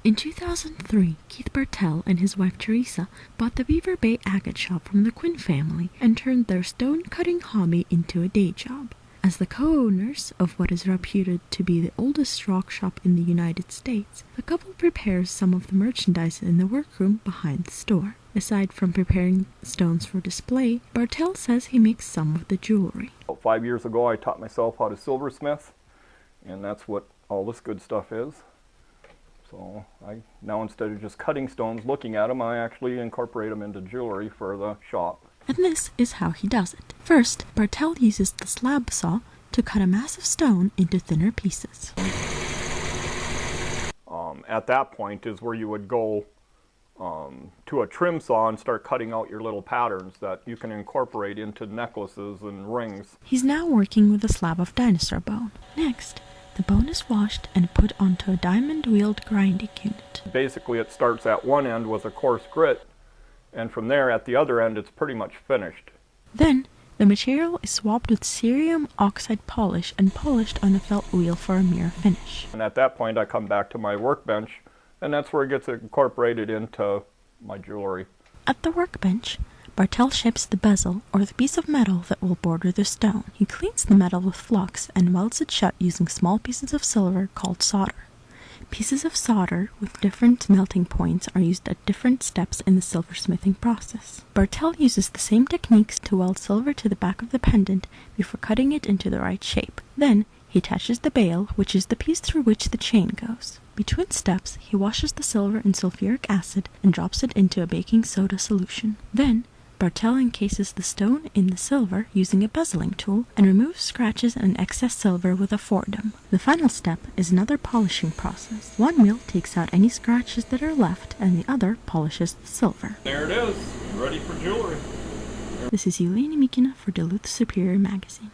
In 2003, Keith Bartell and his wife Teresa bought the Beaver Bay agate shop from the Quinn family and turned their stone-cutting hobby into a day job. As the co-owners of what is reputed to be the oldest rock shop in the United States, the couple prepares some of the merchandise in the workroom behind the store. Aside from preparing stones for display, Bartell says he makes some of the jewelry. About 5 years ago, I taught myself how to silversmith, and that's what all this good stuff is. So now instead of just cutting stones, looking at them, I actually incorporate them into jewelry for the shop. And this is how he does it. First, Bartell uses the slab saw to cut a massive stone into thinner pieces. At that point is where you would go to a trim saw and start cutting out your little patterns that you can incorporate into necklaces and rings. He's now working with a slab of dinosaur bone. Next, the bone is washed and put onto a diamond-wheeled grinding unit. Basically, it starts at one end with a coarse grit, and from there, at the other end, it's pretty much finished. Then, the material is swabbed with cerium oxide polish and polished on a felt wheel for a mirror finish. And at that point, I come back to my workbench, and that's where it gets incorporated into my jewelry. At the workbench, Bartell shapes the bezel, or the piece of metal that will border the stone. He cleans the metal with flux and welds it shut using small pieces of silver called solder. Pieces of solder with different melting points are used at different steps in the silversmithing process. Bartell uses the same techniques to weld silver to the back of the pendant before cutting it into the right shape. Then, he attaches the bail, which is the piece through which the chain goes. Between steps, he washes the silver in sulfuric acid and drops it into a baking soda solution. Then, Bartell encases the stone in the silver using a bezeling tool and removes scratches and excess silver with a fordham. The final step is another polishing process. One mill takes out any scratches that are left and the other polishes the silver. There it is, ready for jewelry. This is Yelena Mikina for Duluth Superior Magazine.